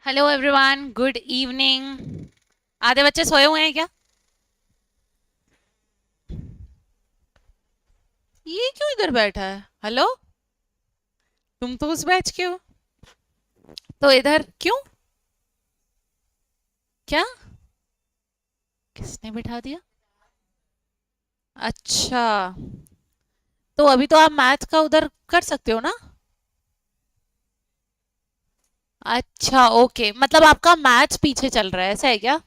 Hello everyone, good evening. आधे बच्चे सोए हुए हैं क्या? ये क्यों इधर बैठा है? हेलो, तुम तो उस बैच के हो, तो इधर क्यों? क्या? किसने बिठा दिया? अच्छा, तो अभी तो आप मैथ का उधर कर सकते हो ना? अच्छा, ओके, मतलब आपका मैथ्स पीछे चल रहा है, ऐसा है क्या?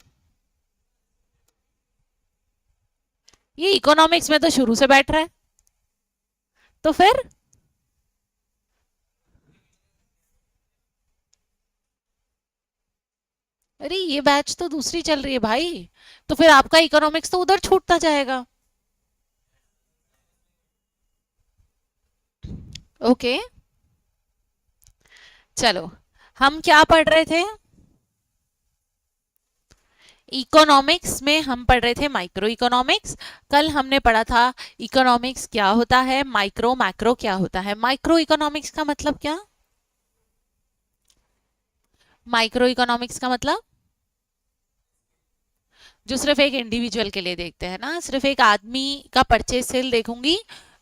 ये इकोनॉमिक्स में तो शुरू से बैठ रहा है, तो फिर? अरे ये बैच तो दूसरी चल रही है भाई, तो फिर आपका इकोनॉमिक्स तो उधर छूटता जाएगा। ओके, चलो, हम क्या पढ़ रहे थे? इकोनॉमिक्स में हम पढ़ रहे थे माइक्रो इकोनॉमिक्स। कल हमने पढ़ा था इकोनॉमिक्स क्या होता है, माइक्रो मैक्रो क्या होता है। माइक्रो इकोनॉमिक्स का मतलब क्या? माइक्रो इकोनॉमिक्स का मतलब जो सिर्फ एक इंडिविजुअल के लिए देखते हैं ना, सिर्फ एक आदमी का परचेज सेल देखूंगी,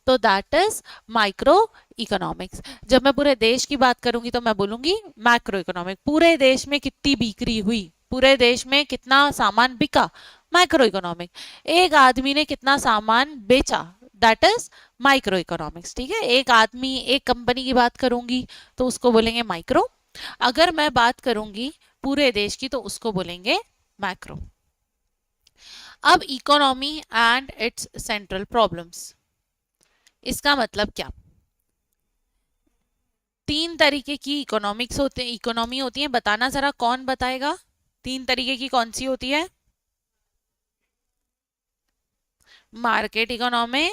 तो दैट इज माइक्रो इकोनॉमिक्स। जब मैं पूरे देश की बात करूंगी तो मैं बोलूंगी मैक्रो इकोनॉमिक। पूरे देश में कितनी बिक्री हुई, पूरे देश में कितना सामान बिका, माइक्रो इकोनॉमिक। एक आदमी ने कितना सामान बेचा, दैट इज माइक्रो इकोनॉमिक्स। ठीक है, एक आदमी एक कंपनी की बात करूंगी तो उसको बोलेंगे माइक्रो। अगर मैं बात करूंगी पूरे देश की तो उसको बोलेंगे मैक्रो। अब economy and it's central problems, इसका मतलब क्या? तीन तरीके की इकोनॉमिक्स होते हैं, इकोनॉमी होती है, बताना जरा, कौन बताएगा? तीन तरीके की कौन सी होती है? Market economy,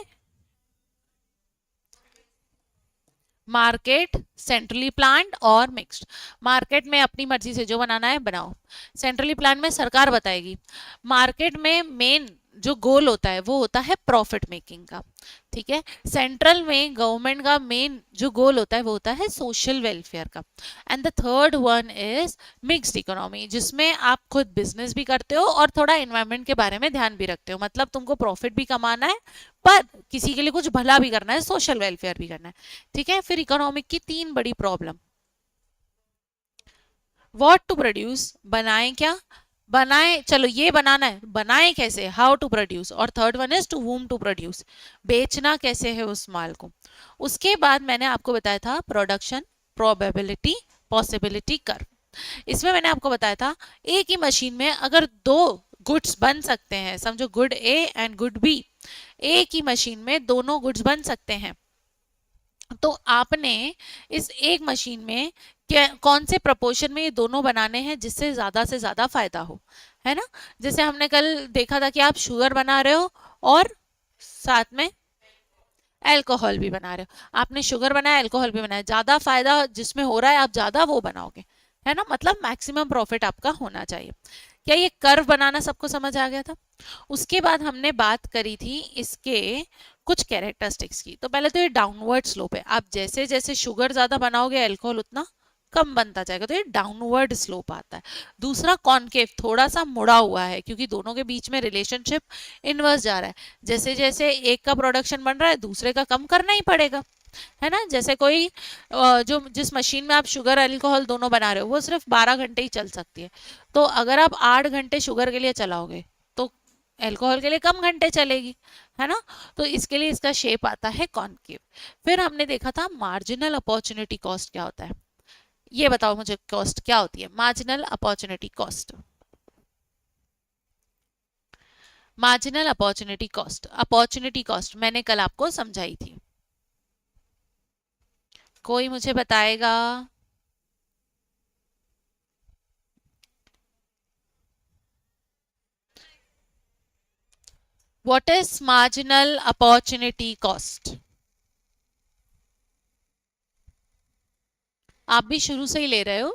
market, centrally planned और मिक्स्ड। मार्केट में अपनी मर्जी से जो बनाना है बनाओ, सेंट्रली प्लान में सरकार बताएगी। मार्केट में मेन जो गोल होता है वो होता है प्रॉफिट मेकिंग का। ठीक है, सेंट्रल में गवर्नमेंट का मेन जो गोल होता है वो होता है सोशल वेलफेयर का। And the third one is mixed economy, जिसमें आप खुद बिजनेस भी करते हो और थोड़ा एनवायरनमेंट के बारे में ध्यान भी रखते हो। मतलब तुमको प्रॉफिट भी कमाना है, पर किसी के लिए कुछ भला भी करना है, सोशल वेलफेयर भी करना है। ठीक है, फिर इकोनॉमिक की तीन बड़ी प्रॉब्लम। व्हाट टू प्रोड्यूस, बनाए क्या? बनाए, चलो ये बनाना है, बनाए कैसे, हाउ टू प्रोड्यूस। और third one is to whom to produce, बेचना कैसे है उस माल को। उसके बाद मैंने आपको बताया था प्रोडक्शन, प्रोबेबिलिटी, पॉसिबिलिटी कर्व। इसमें मैंने आपको बताया था एक ही मशीन में अगर दो गुड्स बन सकते हैं, समझो good A and good B, एक ही मशीन में दोनों गुड्स बन सकते हैं, तो आपने इस एक मशीन में क्या कौन से प्रपोर्शन में ये दोनों बनाने हैं जिससे ज्यादा से ज्यादा फायदा हो, है ना? जैसे हमने कल देखा था कि आप शुगर बना रहे हो और साथ में अल्कोहल भी बना रहे हो। आपने शुगर बनाया, अल्कोहल भी बनाया, ज्यादा फायदा जिसमें हो रहा है आप ज्यादा वो बनाओगे, है ना? मतलब मैक्सिमम प्रॉफिट आपका होना चाहिए। क्या ये कर्व बनाना सबको समझ आ गया था? उसके बाद हमने बात करी थी इसके कुछ कैरेक्टरिस्टिक्स की। तो पहले तो ये डाउनवर्ड स्लोप है, आप जैसे जैसे शुगर ज्यादा बनाओगे अल्कोहल उतना कम बनता जाएगा, तो ये डाउनवर्ड स्लोप आता है। दूसरा कॉनकेव, थोड़ा सा मुड़ा हुआ है, क्योंकि दोनों के बीच में रिलेशनशिप इनवर्स जा रहा है। जैसे जैसे एक का प्रोडक्शन बन रहा है दूसरे का कम करना ही पड़ेगा, है ना? जैसे कोई जो जिस मशीन में आप शुगर अल्कोहल दोनों बना रहे हो वो सिर्फ 12 घंटे ही चल सकती है, तो अगर आप 8 घंटे शुगर के लिए चलाओगे तो अल्कोहल के लिए कम घंटे चलेगी, है ना? तो इसके लिए इसका शेप आता है कॉनकेव। फिर हमने देखा था मार्जिनल अपॉर्चुनिटी कॉस्ट क्या होता है। ये बताओ मुझे, कॉस्ट क्या होती है, marginal opportunity cost. Marginal opportunity cost, opportunity cost मैंने कल आपको समझाई थी, कोई मुझे बताएगा? What is marginal opportunity cost? आप भी शुरू से ही ले रहे हो।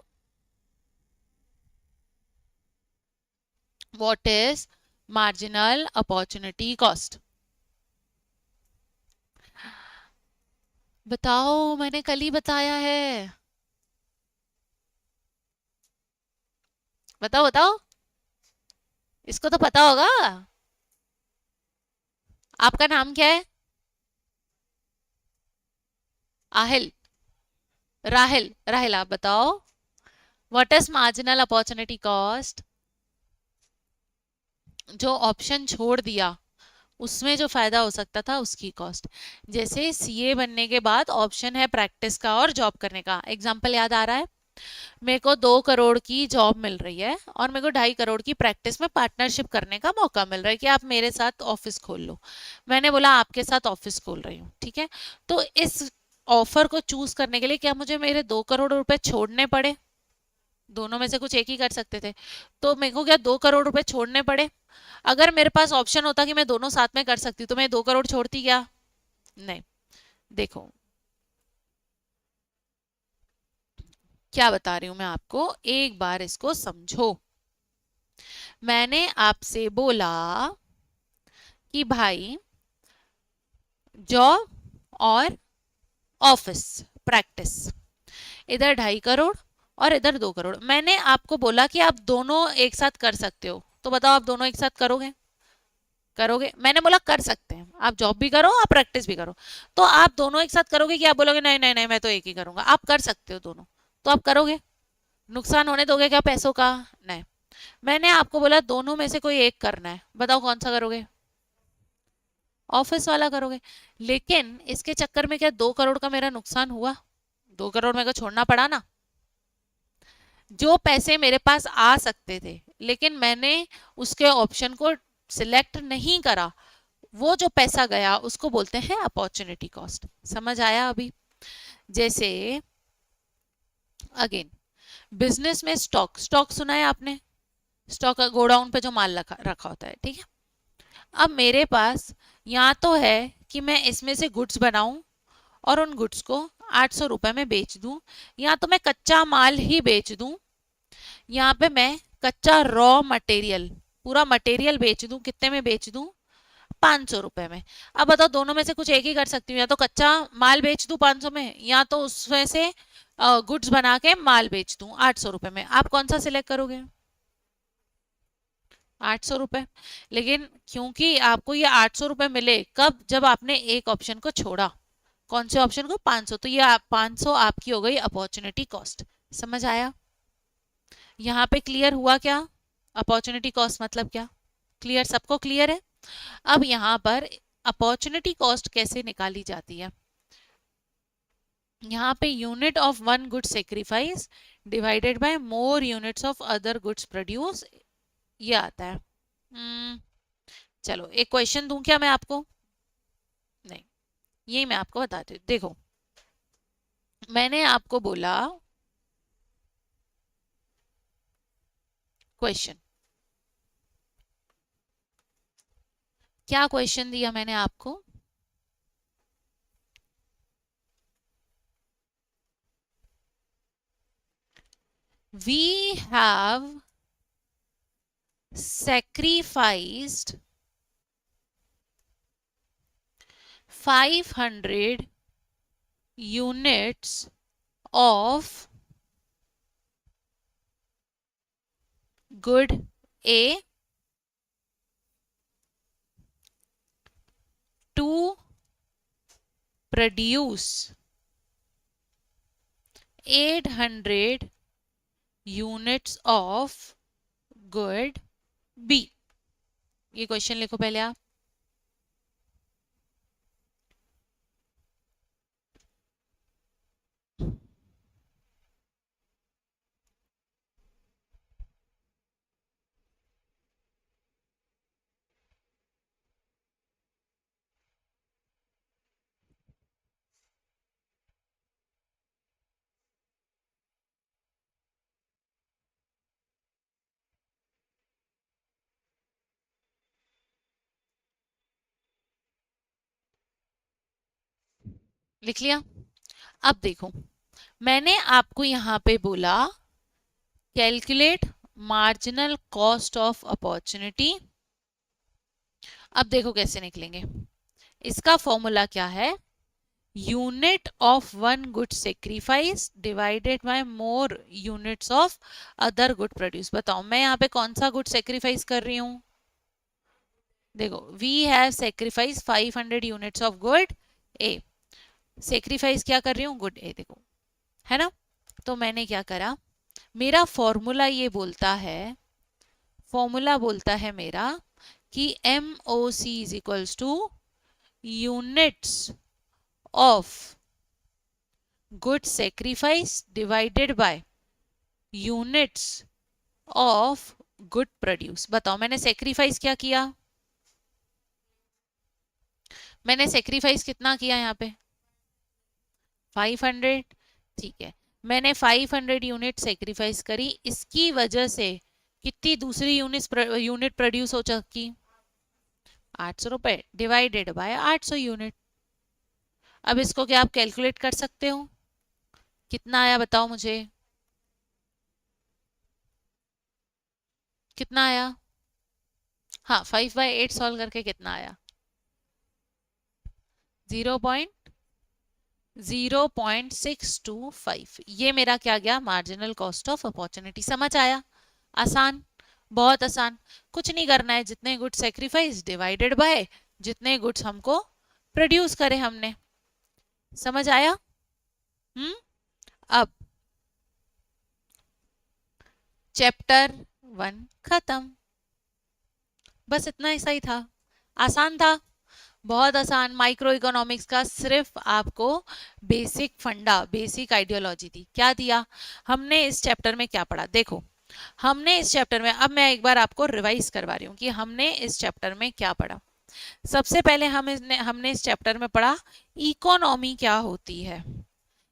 What is marginal opportunity cost? बताओ, मैंने कल ही बताया है। बताओ बताओ, इसको तो पता होगा। आपका नाम क्या है? आहिल? राहिल? राहिल, आप बताओ। What is marginal opportunity cost? जो ऑप्शन छोड़ दिया उसमें जो फायदा हो सकता था उसकी कॉस्ट। जैसे सीए बनने के बाद ऑप्शन है प्रैक्टिस का और जॉब करने का। एग्जाम्पल याद आ रहा है? मेरे को 2 करोड़ की जॉब मिल रही है और मेरे को 2.5 करोड़ की प्रैक्टिस में पार्टनरशिप करने का मौका मिल रहा है कि आप मेरे साथ ऑफिस खोल लो। मैंने बोला आपके साथ ऑफिस खोल रही हूँ, ठीक है। तो इस ऑफर को चूज करने के लिए क्या मुझे मेरे 2 करोड़ रुपए छोड़ने पड़े? दोनों में से कुछ एक ही कर सकते थे। तो मेरे को क्या 2 करोड़ रुपए छोड़ने पड़े? अगर मेरे पास ऑप्शन होता कि मैं दोनों साथ में कर सकती हूँ तो मैं 2 करोड़ छोड़ती क्या? नहीं। देखो क्या बता रही हूं मैं आपको, एक बार इसको समझो। मैंने आपसे बोला कि भाई जॉब और ऑफिस प्रैक्टिस, इधर 2.5 करोड़ और इधर 2 करोड़। मैंने आपको बोला कि आप दोनों एक साथ कर सकते हो, तो बताओ आप दोनों एक साथ करोगे? करोगे? मैंने बोला कर सकते हैं, आप जॉब भी करो आप प्रैक्टिस भी करो। तो आप दोनों एक साथ करोगे कि आप बोलोगे नहीं नहीं नहीं मैं तो एक ही करूंगा? आप कर सकते हो दोनों, तो आप करोगे। नुकसान होने दोगे क्या पैसों का? नहीं। मैंने आपको बोला दोनों में से कोई एक करना है, बताओ कौन सा करोगे? ऑफिस वाला करोगे। लेकिन इसके चक्कर में क्या 2 करोड़ का मेरा नुकसान हुआ? 2 करोड़ मेरे को छोड़ना पड़ा ना। जो पैसे मेरे पास आ सकते थे लेकिन मैंने उसके ऑप्शन को सिलेक्ट नहीं करा, वो जो पैसा गया उसको बोलते हैं अपॉर्चुनिटी कॉस्ट। समझ आया अभी? जैसे अगेन बिजनेस में स्टॉक, स्टॉक सुना है आपने? स्टॉक गोडाउन पे जो माल रखा रखा होता है, ठीक है। अब मेरे पास यहाँ तो है कि मैं इसमें से गुड्स बनाऊं और उन गुड्स को 800 रुपए में बेच दूं, या तो मैं कच्चा माल ही बेच दूं, यहाँ पे मैं कच्चा रॉ मटेरियल, पूरा मटेरियल बेच दूं। कितने में बेच दूं? 500 रुपए में। अब बताओ दोनों में से कुछ एक ही कर सकती हूँ, या तो कच्चा माल बेच दूं 500 में, या तो उसमें से गुड्स बना के माल बेच दूं 800 रुपए में। आप कौन सा सिलेक्ट करोगे? 800 रुपए। लेकिन क्योंकि आपको ये 800 रुपए मिले कब? जब आपने एक ऑप्शन को छोड़ा। कौन से ऑप्शन को? 500। तो ये 500 आपकी हो गई अपॉर्चुनिटी कॉस्ट। समझ आया? यहाँ पे क्लियर हुआ क्या? अपॉर्चुनिटी कॉस्ट मतलब क्या? क्लियर? सबको क्लियर है? अब यहाँ पर अपॉर्चुनिटी कॉस्ट कैसे निकाली जाती है? यहाँ पे unit of one good sacrifice divided bye more units of other goods produce, ये आता है। चलो एक क्वेश्चन दूं क्या मैं आपको? नहीं, यही मैं आपको बताती हूँ। देखो मैंने आपको बोला क्वेश्चन, क्या क्वेश्चन दिया मैंने आपको? We have sacrificed 500 units of good A to produce 800 units of good B। ये क्वेश्चन लिखो पहले आप। लिख लिया? अब देखो मैंने आपको यहाँ पे बोला calculate marginal cost of opportunity. अब देखो कैसे निकलेंगे। इसका फॉर्मूला क्या है? Unit of one good sacrifice divided bye more units of other good produce. बताओ मैं यहाँ पे कौन सा गुड सेक्रीफाइस कर रही हूँ? देखो, we have sacrifice 500 units of good A. Sacrifice क्या कर रही हूँ? Good A. देखो, है ना? तो मैंने क्या करा, मेरा फॉर्मूला ये बोलता है, फॉर्मूला बोलता है मेरा कि M O C is equals to units of good sacrifice divided by units of good produce. बताओ मैंने सेक्रीफाइस क्या किया? मैंने सेक्रीफाइस कितना किया यहाँ पे? 500। ठीक है, मैंने 500 यूनिट सेक्रीफाइस करी, इसकी वजह से कितनी दूसरी यूनिट प्रोड्यूस हो चुकी? 800 रुपए डिवाइडेड बाय 800 यूनिट। अब इसको क्या आप कैलकुलेट कर सकते हो? कितना आया बताओ मुझे, कितना आया? हाँ, 5/8 सॉल्व करके कितना आया? 0.0625। ये मेरा क्या गया? Marginal cost of opportunity. समझ आया? आसान, बहुत आसान। कुछ नहीं करना है, जितने गुड सेक्रीफाइस डिवाइडेड बाय जितने गुड्स हमको प्रोड्यूस करे हमने। समझ आया? अब चैप्टर 1 खत्म। बस इतना ऐसा ही था, आसान था, बहुत आसान। माइक्रो इकोनॉमिक्स का सिर्फ आपको बेसिक फंडा, बेसिक आइडियोलॉजी थी। क्या दिया हमने इस चैप्टर में? क्या पढ़ा? देखो, हमने इस चैप्टर में, अब मैं एक बार आपको रिवाइज करवा रही हूँ कि हमने इस चैप्टर में क्या पढ़ा। सबसे पहले हमने इस चैप्टर में पढ़ा इकोनॉमी क्या होती है।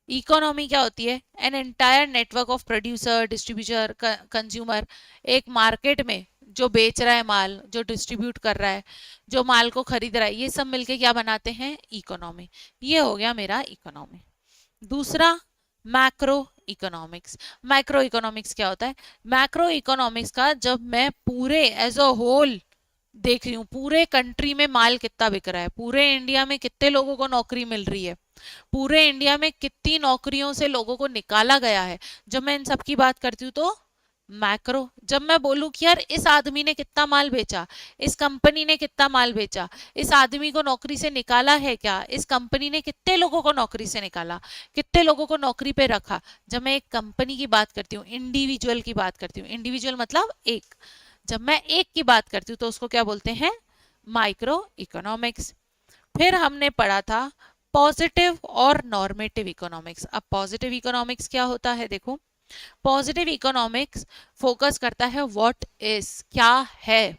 इकोनॉमी क्या होती है? An entire network of producer, distributor, consumer. एक मार्केट में जो बेच रहा है माल, जो डिस्ट्रीब्यूट कर रहा है, जो माल को खरीद रहा है, ये सब मिलके क्या बनाते हैं? इकोनॉमी। ये हो गया मेरा इकोनॉमी। दूसरा, मैक्रो इकोनॉमिक्स। मैक्रो इकोनॉमिक्स क्या होता है? मैक्रो इकोनॉमिक्स का जब मैं पूरे एज अ होल देख रही हूँ, पूरे कंट्री में माल कितना बिक रहा है, पूरे इंडिया में कितने लोगों को नौकरी मिल रही है, पूरे इंडिया में कितनी नौकरियों से लोगों को निकाला गया है, जब मैं इन सब की बात करती हूँ तो मैक्रो। जब मैं बोलूं कि यार इस आदमी ने कितना माल बेचा, इस कंपनी ने कितना माल बेचा, इस आदमी को नौकरी से निकाला है क्या, इस कंपनी ने कितने लोगों को नौकरी से निकाला, कितने लोगों को नौकरी पे रखा। जब मैं एक कंपनी की बात करती हूँ, इंडिविजुअल की बात करती हूँ, इंडिविजुअल मतलब एक, जब मैं एक की बात करती हूँ तो उसको क्या बोलते हैं? Micro economics. फिर हमने पढ़ा था पॉजिटिव और नॉर्मेटिव इकोनॉमिक्स। अब पॉजिटिव इकोनॉमिक्स क्या होता है? देखो, पॉजिटिव इकोनॉमिक्स फोकस करता है व्हाट इज, क्या है।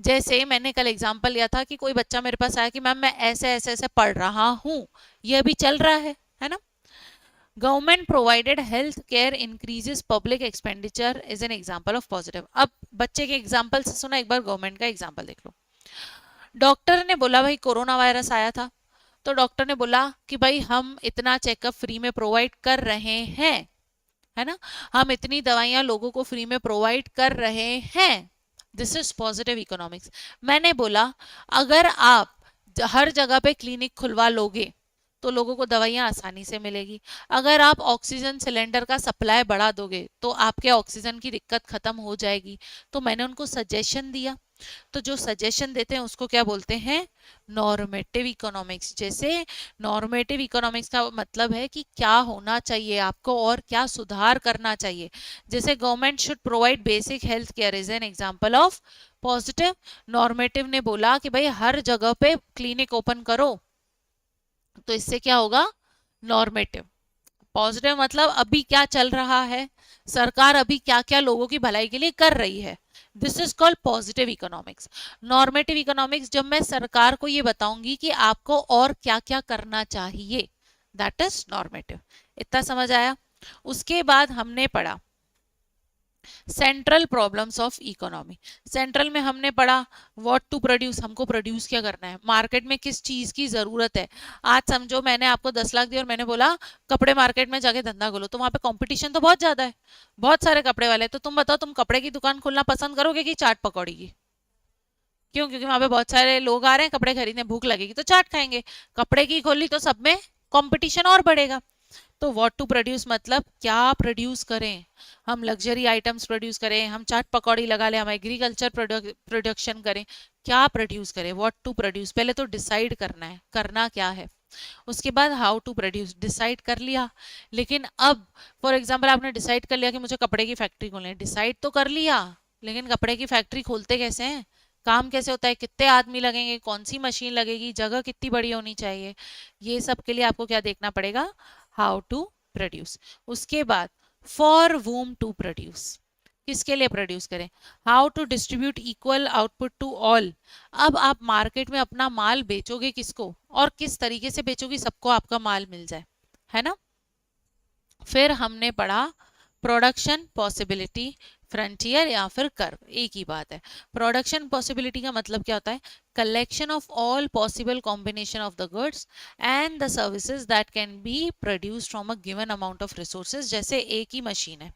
जैसे मैंने कल एग्जांपल लिया था कि कोई बच्चा मेरे पास आया कि मैम मैं ऐसे ऐसे ऐसे पढ़ रहा हूँ, ये अभी चल रहा है ना? Government provided health care increases public expenditure is an example of positive. अब बच्चे के एग्जांपल से सुना, एक बार गवर्नमेंट का एग्जांपल देख लो। डॉक्टर ने बोला भाई कोरोना वायरस आया था, तो डॉक्टर ने बोला कि भाई हम इतना चेकअप फ्री में प्रोवाइड कर रहे हैं, है ना, हम इतनी दवाइयां लोगों को फ्री में प्रोवाइड कर रहे हैं। This is positive economics. मैंने बोला अगर आप हर जगह पे क्लिनिक खुलवा लोगे तो लोगों को दवाइयां आसानी से मिलेगी। अगर आप ऑक्सीजन सिलेंडर का सप्लाई बढ़ा दोगे तो आपके ऑक्सीजन की दिक्कत खत्म हो जाएगी। तो मैंने उनको सजेशन दिया, तो जो सजेशन देते हैं उसको क्या बोलते हैं? Normative economics. जैसे नॉर्मेटिव इकोनॉमिक्स का मतलब है कि क्या होना चाहिए आपको और क्या सुधार करना चाहिए। जैसे government should provide basic health care is an example of positive. Normative ने बोला कि भाई हर जगह पे क्लिनिक ओपन करो, तो इससे क्या होगा? नॉर्मेटिव। पॉजिटिव मतलब अभी क्या चल रहा है, सरकार अभी क्या क्या लोगों की भलाई के लिए कर रही है। This is called positive economics. Normative economics जब मैं सरकार को ये बताऊंगी कि आपको और क्या क्या करना चाहिए, दैट इज नॉर्मेटिव। इतना समझ आया? उसके बाद हमने पढ़ा central problems of economy. Central में हमने पढ़ा व्हाट टू प्रोड्यूस, हमको प्रोड्यूस क्या करना है, मार्केट में किस चीज की जरूरत है। आज समझो मैंने आपको 10 लाख दिए और मैंने बोला कपड़े मार्केट में जाके धंधा खोलो, तो वहां पे कंपटीशन तो बहुत ज्यादा है, बहुत सारे कपड़े वाले। तो तुम बताओ, तुम कपड़े की दुकान खोलना पसंद करोगे कि चाट पकौड़ी की? क्यों? क्योंकि वहां पे बहुत सारे लोग आ रहे हैं कपड़े खरीदने, भूख लगेगी तो चाट खाएंगे। कपड़े की खोली तो सब में कंपटीशन और बढ़ेगा। तो व्हाट टू प्रोड्यूस मतलब क्या प्रोड्यूस करें, हम लग्जरी आइटम्स प्रोड्यूस करें, हम चाट पकौड़ी लगा लें, हम एग्रीकल्चर प्रोडक्शन करें, क्या प्रोड्यूस करें, व्हाट टू प्रोड्यूस, पहले तो डिसाइड करना है करना क्या है। उसके बाद हाउ टू प्रोड्यूस डिसाइड कर लिया। लेकिन अब फॉर एग्जांपल आपने डिसाइड कर लिया कि मुझे कपड़े की फैक्ट्री खोलनी है, डिसाइड तो कर लिया, लेकिन कपड़े की फैक्ट्री खोलते कैसे हैं, काम कैसे होता है, कितने आदमी लगेंगे, कौन सी मशीन लगेगी, जगह कितनी बड़ी होनी चाहिए, ये सब के लिए आपको क्या देखना पड़ेगा, हाउ टू प्रोड्यूस। उसके बाद फॉर वूम टू प्रोड्यूस, किसके लिए प्रोड्यूस करें, how to distribute equal output to all. अब आप मार्केट में अपना माल बेचोगे किसको और किस तरीके से बेचोगे, सबको आपका माल मिल जाए, है ना। फिर हमने पढ़ा प्रोडक्शन पॉसिबिलिटी, फ्रंटियर या फिर कर्व, एक ही बात है। प्रोडक्शन पॉसिबिलिटी का मतलब क्या होता है, collection of all possible combination of the goods and the services that can be produced from a given amount of resources. जैसे एक ही मशीन है,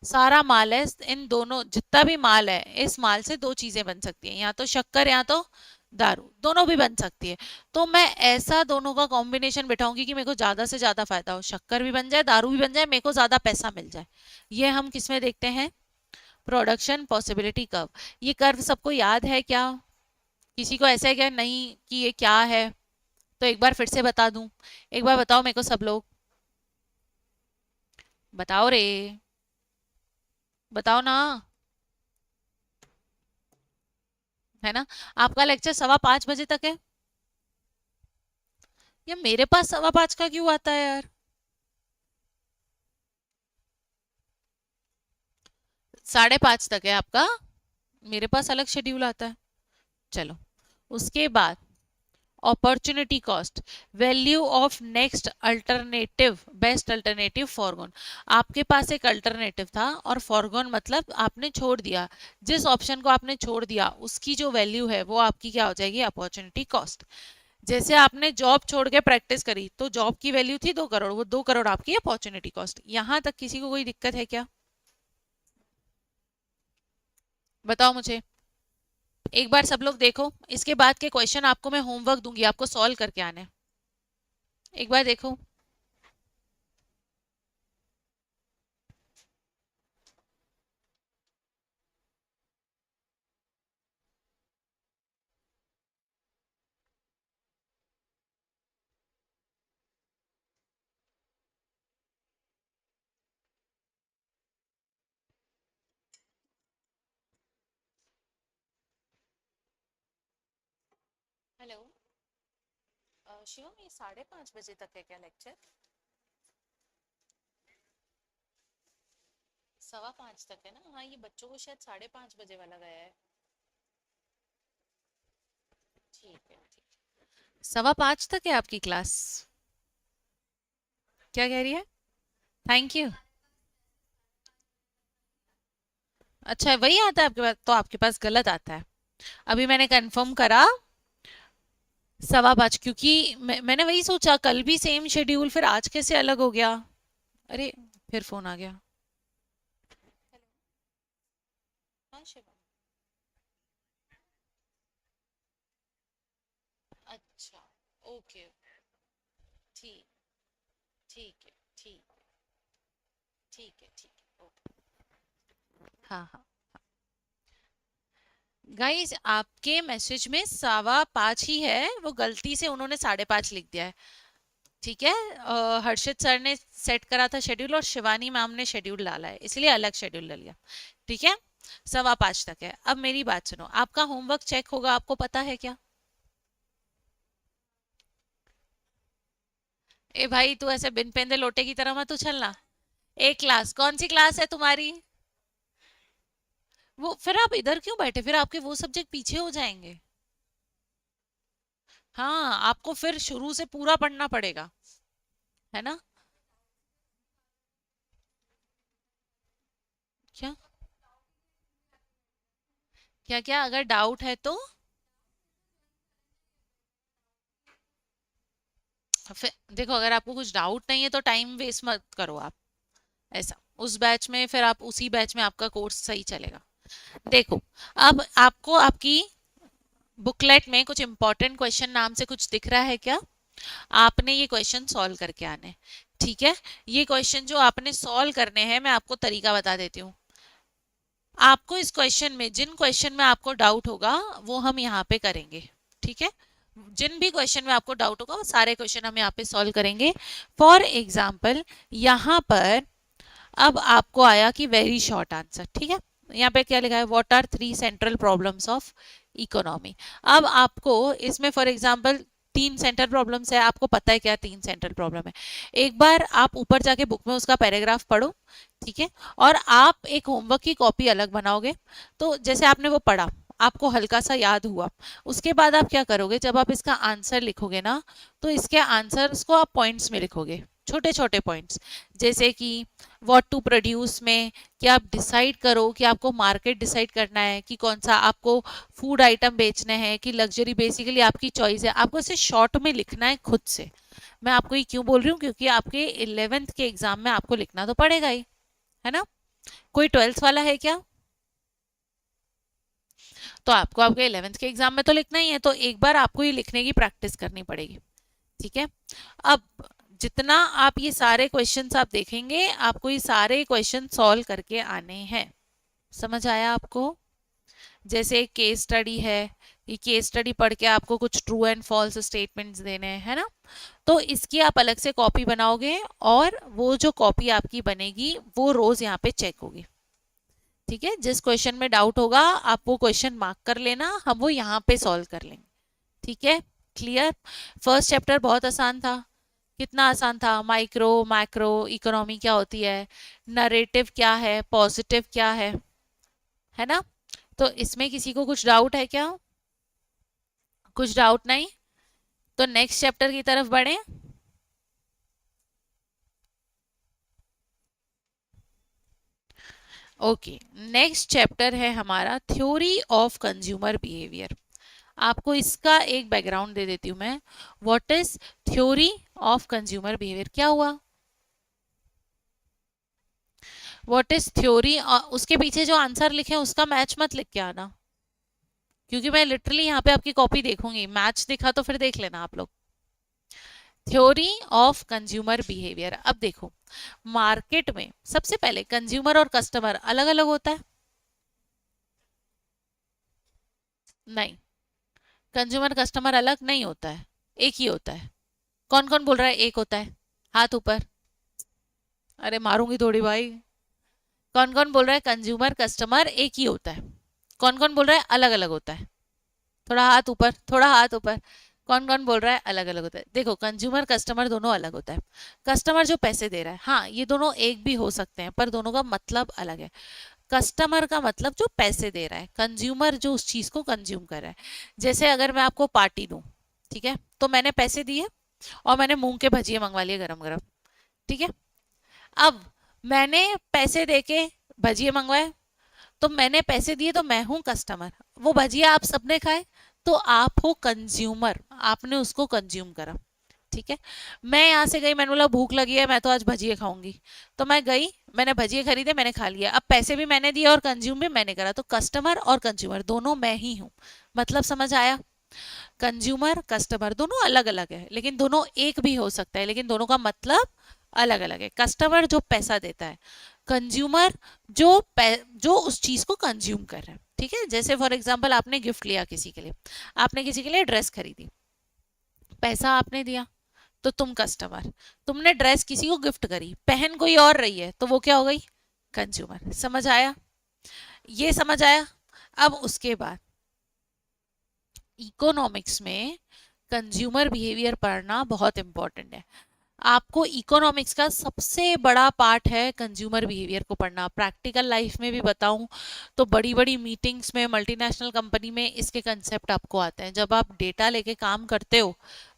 सारा माल है, इन दोनों जितना भी माल है इस माल से दो चीजें बन सकती हैं, या तो शक्कर या तो दारू, दोनों भी बन सकती है। तो मैं ऐसा दोनों का कॉम्बिनेशन बिठाऊंगी कि मेरे को ज्यादा से ज्यादा फायदा हो, शक्कर भी बन जाए दारू भी बन जाए, मेरे को ज्यादा पैसा मिल जाए। ये हम किसमें देखते हैं, प्रोडक्शन पॉसिबिलिटी कर्व। ये कर्व सबको याद है क्या, किसी को ऐसा है क्या नहीं कि ये क्या है, तो एक बार फिर से बता दूं, एक बार बताओ मेरे को सब लोग, बताओ रे, बताओ ना, है ना। आपका लेक्चर 5:15 तक है, या मेरे पास 5:15 का क्यों आता है यार, 5:30 तक है आपका, मेरे पास अलग शेड्यूल आता है। चलो, उसके बाद opportunity cost, value of next alternative, best alternative foregone. आपके पास एक अल्टरनेटिव था और फॉरगॉन मतलब आपने छोड़ दिया, जिस ऑप्शन को आपने छोड़ दिया उसकी जो वैल्यू है वो आपकी क्या हो जाएगी, अपॉर्चुनिटी कॉस्ट। जैसे आपने जॉब छोड़ के प्रैक्टिस करी तो जॉब की वैल्यू थी 2 करोड़, वो 2 करोड़ आपकी अपॉर्चुनिटी कॉस्ट। यहां तक किसी को कोई दिक्कत है क्या, बताओ मुझे। एक बार सब लोग देखो, इसके बाद के क्वेश्चन आपको मैं होमवर्क दूंगी, आपको सॉल्व करके आने हैं। एक बार देखो, हेलो शिवम, ये 5:30 तक है क्या लेक्चर, 5:15 तक है ना, हाँ ये बच्चों को शायद 5:30 वाला गया है। ठीक है ठीक, 5:15 तक है आपकी क्लास, क्या कह रही है, थैंक यू। अच्छा वही आता है आपके पास, तो आपके पास गलत आता है। अभी मैंने कंफर्म करा 5:15, क्योंकि मैंने वही सोचा कल भी सेम शेड्यूल, फिर आज कैसे अलग हो गया। अरे फिर फोन आ गया। हाँ शिवम, अच्छा, ओके, ठीक, ठीक है, ठीक, ठीक है, ठीक है, ओके, हाँ हाँ। गाइस आपके मैसेज में 5:15 ही है, वो गलती से उन्होंने 5:30 लिख दिया है। ठीक है, हर्षित सर ने सेट करा था शेड्यूल और शिवानी मैम ने शेड्यूल डाला है, इसलिए अलग शेड्यूल ले लिया। ठीक है, 5:15 तक है। अब मेरी बात सुनो, आपका होमवर्क चेक होगा, आपको पता है क्या। ए भाई तू ऐसे बिन पेंदे लोटे की तरह मत उछलना। एक क्लास, कौन सी क्लास है तुम्हारी, वो फिर आप इधर क्यों बैठे, फिर आपके वो सब्जेक्ट पीछे हो जाएंगे। हाँ आपको फिर शुरू से पूरा पढ़ना पड़ेगा, है ना। क्या क्या क्या, अगर डाउट है तो फिर देखो, अगर आपको कुछ डाउट नहीं है तो टाइम वेस्ट मत करो आप, ऐसा उस बैच में, फिर आप उसी बैच में आपका कोर्स सही चलेगा। देखो, अब आपको आपकी बुकलेट में कुछ इंपॉर्टेंट क्वेश्चन नाम से कुछ दिख रहा है क्या, आपने ये क्वेश्चन सॉल्व करके आने, ठीक है। ये क्वेश्चन जो आपने सॉल्व करने हैं, मैं आपको तरीका बता देती हूँ। आपको इस क्वेश्चन में, जिन क्वेश्चन में आपको डाउट होगा वो हम यहाँ पे करेंगे, ठीक है। जिन भी क्वेश्चन में आपको डाउट होगा वो सारे क्वेश्चन हम यहाँ पे सॉल्व करेंगे। फॉर एग्जाम्पल यहाँ पर अब आपको आया कि वेरी शॉर्ट आंसर, ठीक है। यहाँ पे क्या लिखा है, what are 3 central problems of economy. अब आपको इसमें फॉर एग्जाम्पल 3 सेंट्रल प्रॉब्लम्स है, आपको पता है क्या 3 सेंट्रल प्रॉब्लम है। एक बार आप ऊपर जाके बुक में उसका पैराग्राफ पढ़ो, ठीक है। और आप एक होमवर्क की कॉपी अलग बनाओगे। तो जैसे आपने वो पढ़ा, आपको हल्का सा याद हुआ, उसके बाद आप क्या करोगे, जब आप इसका आंसर लिखोगे ना, तो इसके आंसर्स को आप पॉइंट्स में लिखोगे, छोटे छोटे पॉइंट्स। जैसे कि व्हाट टू प्रोड्यूस में कि आप डिसाइड करो कि आपको मार्केट डिसाइड करना है कि कौन सा आपको फूड आइटम बेचने हैं कि लग्जरी, बेसिकली आपकी चॉइस है। आपको इसे शॉर्ट में लिखना है खुद से। मैं आपको ये क्यों बोल रही हूँ, क्योंकि आपके 11th के एग्जाम में आपको लिखना तो पड़ेगा ही, है ना। कोई 12th वाला है क्या? तो आपको आपके 11th के एग्जाम में तो लिखना ही है, तो एक बार आपको ये लिखने की प्रैक्टिस करनी पड़ेगी, ठीक है। अब जितना आप ये सारे क्वेश्चंस आप देखेंगे, आपको ये सारे क्वेश्चन सॉल्व करके आने हैं। समझ आया आपको? जैसे एक केस स्टडी है, ये केस स्टडी पढ़ के आपको कुछ ट्रू एंड फॉल्स स्टेटमेंट्स देने हैं, है ना। तो इसकी आप अलग से कॉपी बनाओगे, और वो जो कॉपी आपकी बनेगी वो रोज यहाँ पे चेक होगी, ठीक है। जिस क्वेश्चन में डाउट होगा आप वो क्वेश्चन मार्क कर लेना, हम वो यहाँ पे सॉल्व कर लेंगे, ठीक है। क्लियर? फर्स्ट चैप्टर बहुत आसान था। कितना आसान था, माइक्रो मैक्रो इकोनॉमी क्या होती है, नरेटिव क्या है, पॉजिटिव क्या है ना। तो इसमें किसी को कुछ डाउट है क्या? कुछ डाउट नहीं? तो नेक्स्ट चैप्टर की तरफ बढ़े। ओके, नेक्स्ट चैप्टर है हमारा थ्योरी ऑफ कंज्यूमर बिहेवियर। आपको इसका एक बैकग्राउंड दे देती हूँ मैं। What is theory of consumer behaviour? क्या हुआ? व्हाट इज थ्योरी, उसके पीछे जो आंसर लिखे उसका मैच मत लिख के आना, क्योंकि मैं लिटरली यहाँ पे आपकी कॉपी देखूंगी, मैच दिखा तो फिर देख लेना आप लोग। Theory of consumer behaviour. अब देखो, मार्केट में सबसे पहले कंज्यूमर और कस्टमर अलग अलग होता है? नहीं, कंज्यूमर कस्टमर अलग नहीं होता है, एक ही होता है। कौन कौन बोल रहा है एक होता है? हाथ ऊपर। अरे मारूंगी थोड़ी भाई। कौन कौन बोल रहा है कंज्यूमर कस्टमर एक ही होता है? कौन कौन बोल रहा है अलग अलग होता है? थोड़ा हाथ ऊपर, थोड़ा हाथ ऊपर। कौन कौन बोल रहा है अलग अलग होता है? देखो, कंज्यूमर कस्टमर दोनों अलग होता है। कस्टमर जो पैसे दे रहा है, हाँ ये दोनों एक भी हो सकते हैं, पर दोनों का मतलब अलग है। कस्टमर का मतलब जो पैसे दे रहा है, कंज्यूमर जो उस चीज को कंज्यूम कर रहा है। जैसे अगर मैं आपको पार्टी दूं, ठीक है, तो मैंने पैसे दिए और मैंने मूंग के भजिए मंगवा लिए गरम गरम, ठीक है। अब मैंने पैसे देके भजिए मंगवाए, तो मैंने पैसे दिए तो मैं हूं कस्टमर। वो भजिया आप सबने खाए, तो आप हो कंज्यूमर, आपने उसको कंज्यूम करा, ठीक है। मैं यहाँ से गई, मैंने बोला भूख लगी है, मैं तो आज भजिए खाऊंगी, तो मैं गई, मैंने भजिए खरीदे, मैंने खा लिया। अब पैसे भी मैंने दिए और कंज्यूम भी मैंने करा, तो कस्टमर और कंज्यूमर दोनों मैं ही हूँ। मतलब समझ आया? कंज्यूमर कस्टमर दोनों अलग अलग है, लेकिन दोनों एक भी हो सकता है, लेकिन दोनों का मतलब अलग अलग है। कस्टमर जो पैसा देता है, कंज्यूमर जो उस चीज को कंज्यूम कर रहा है, ठीक है। जैसे फॉर एग्जांपल आपने गिफ्ट लिया किसी के लिए, आपने किसी के लिए ड्रेस खरीदी, पैसा आपने दिया, तो तुम कस्टमर। तुमने ड्रेस किसी को गिफ्ट करी, पहन कोई और रही है, तो वो क्या हो गई? कंज्यूमर। समझ आया? ये समझ आया? अब उसके बाद इकोनॉमिक्स में कंज्यूमर बिहेवियर पढ़ना बहुत इंपॉर्टेंट है। आपको इकोनॉमिक्स का सबसे बड़ा पार्ट है कंज्यूमर बिहेवियर को पढ़ना। प्रैक्टिकल लाइफ में भी बताऊं तो बड़ी बड़ी मीटिंग्स में, मल्टीनेशनल कंपनी में इसके कंसेप्ट आपको आते हैं। जब आप डेटा लेके काम करते हो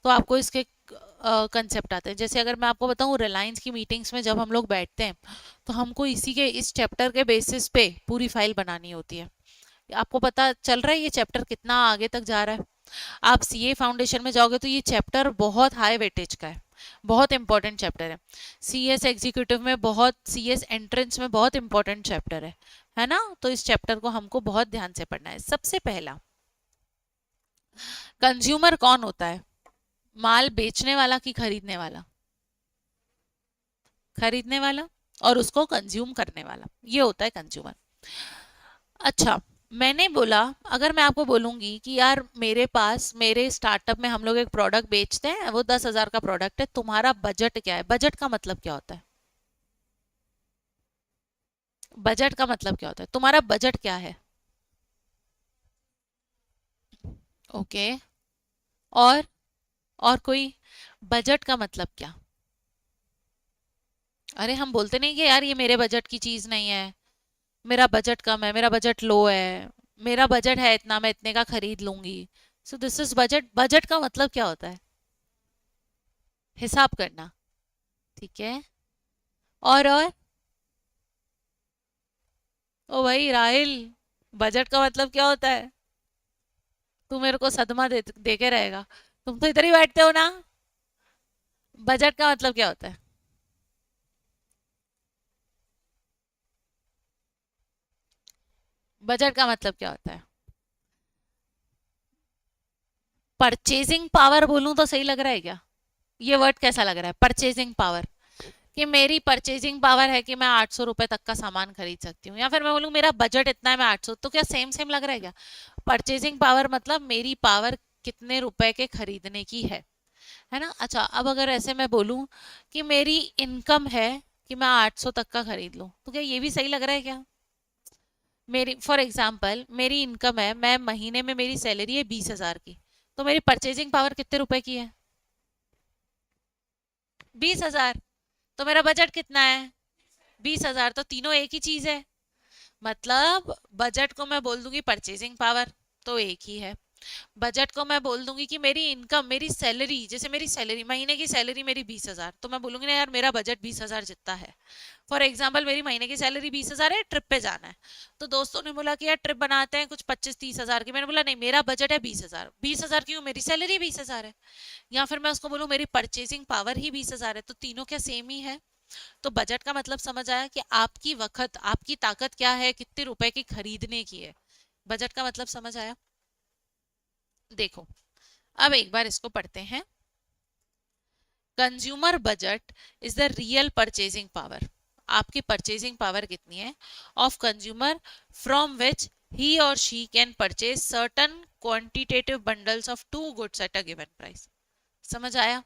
तो आपको इसके कंसेप्ट आते हैं। जैसे अगर मैं आपको बताऊं, रिलायंस की मीटिंग्स में जब हम लोग बैठते हैं, तो हमको इसी के इस चैप्टर के बेसिस पे पूरी फाइल बनानी होती है। आपको पता चल रहा है ये चैप्टर कितना आगे तक जा रहा है। आप सीए फाउंडेशन में जाओगे तो ये चैप्टर बहुत हाई वेटेज का है, बहुत इंपॉर्टेंट चैप्टर है। सीएस एग्जीक्यूटिव में बहुत, सीएस एंट्रेंस में बहुत इंपॉर्टेंट चैप्टर है ना। तो इस चैप्टर को हमको बहुत ध्यान से पढ़ना है। सबसे पहला, कंज्यूमर कौन होता है? माल बेचने वाला कि खरीदने वाला? खरीदने वाला। और उसको कंज्यूम करने वाला, ये होता है कंज्यूमर। अच्छा, मैंने बोला, अगर मैं आपको बोलूंगी कि यार मेरे पास मेरे स्टार्टअप में हम लोग एक प्रोडक्ट बेचते हैं, वो 10,000 का प्रोडक्ट है, तुम्हारा बजट क्या है? बजट का मतलब क्या होता है? बजट का मतलब क्या होता है? तुम्हारा बजट क्या है? ओके। और और कोई? बजट का मतलब क्या? अरे हम बोलते नहीं कि यार ये मेरे बजट की चीज नहीं है, मेरा बजट कम है, मेरा बजट लो है, मेरा बजट है इतना, मैं इतने का खरीद लूंगी। So this is budget. Budget का मतलब क्या होता है? हिसाब करना। ठीक है। और ओ भाई राहिल, बजट का मतलब क्या होता है? तू मेरे को सदमा दे के रहेगा। तुम तो इधर ही बैठते हो ना। बजट का मतलब क्या होता है? बजट का मतलब क्या होता है? परचेजिंग पावर बोलूं तो सही लग रहा है क्या? ये वर्ड कैसा लग रहा है, परचेजिंग पावर? कि मेरी परचेजिंग पावर है कि मैं 800 रुपए तक का सामान खरीद सकती हूँ, या फिर मैं बोलूँ मेरा बजट इतना है, मैं 800, तो क्या सेम सेम लग रहा है क्या? परचेजिंग पावर मतलब मेरी पावर कितने रुपए के खरीदने की है ना? अच्छा, अब अगर ऐसे मैं बोलूँ कि मेरी इनकम है कि मैं 800 तक का खरीद लूँ, तो क्या ये भी सही लग रहा है क्या? मेरी फॉर एग्जाम्पल मेरी इनकम है, मैं महीने में मेरी सैलरी है 20,000 की, तो मेरी परचेजिंग पावर कितने रुपए की है? 20,000। तो मेरा बजट कितना है? 20,000। तो तीनों एक ही चीज है। मतलब बजट को मैं बोल दूंगी परचेजिंग पावर, तो एक ही है। बजट को मैं बोल दूंगी कि मेरी इनकम, मेरी सैलरी, जैसे मेरी सैलरी, महीने की सैलरी मेरी 20,000, तो मैं बोलूंगी ना यार मेरा बजट 20,000 जितना है। फॉर एग्जाम्पल मेरी महीने की सैलरी 20,000 है, ट्रिप पे जाना है, तो दोस्तों ने बोला कि यार ट्रिप बनाते हैं कुछ 25-30 हजार की, मैंने बोला नहीं मेरा बजट है 20,000। 20,000 क्यों? मेरी सैलरी 20,000 है। या फिर मैं उसको बोलूँ मेरी परचेजिंग पावर ही 20,000 है, तो तीनों क्या सेम ही है? तो बजट का मतलब समझ आया कि आपकी वक्त, आपकी ताकत क्या है, कितने रुपए की खरीदने की है। बजट का मतलब समझ आया? देखो, अब एक बार इसको पढ़ते हैं। Consumer budget is the real purchasing power. आपकी परचेजिंग पावर कितनी है of consumer, from which he और she can purchase certain quantitative bundles of two goods at a given price. समझ आया?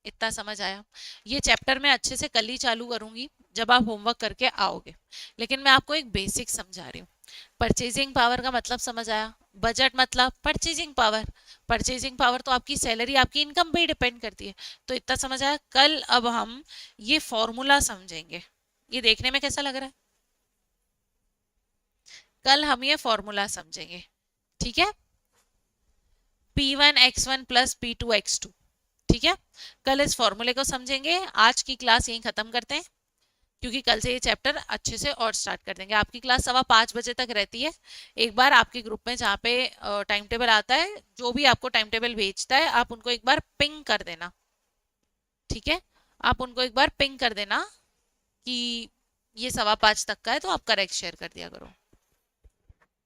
इतना समझ आया? ये चैप्टर मैं अच्छे से कल ही चालू करूंगी जब आप होमवर्क करके आओगे, लेकिन मैं आपको एक बेसिक समझा रही हूँ। परचेजिंग पावर का मतलब समझ आया? बजट मतलब परचेजिंग पावर। परचेजिंग पावर तो आपकी सैलरी, आपकी इनकम पे ही डिपेंड करती है। तो इतना समझ आया? कल अब हम ये फॉर्मूला समझेंगे। ये देखने में कैसा लग रहा है? कल हम ये फॉर्मूला समझेंगे। ठीक है? P1 x1 plus P2 x2। ठीक है? कल इस फॉर्मूले को समझेंगे। आज की क्लास यहीं खत्म करते हैं, क्योंकि कल से ये चैप्टर अच्छे से और स्टार्ट कर देंगे। आपकी क्लास 5:15 तक रहती है। एक बार आपके ग्रुप में जहाँ पे टाइम टेबल आता है, जो भी आपको टाइम टेबल भेजता है आप उनको एक बार पिंग कर देना। ठीक है? आप उनको एक बार पिंग कर देना कि ये 5:15 तक का है, तो आप करेक्ट शेयर कर दिया करो।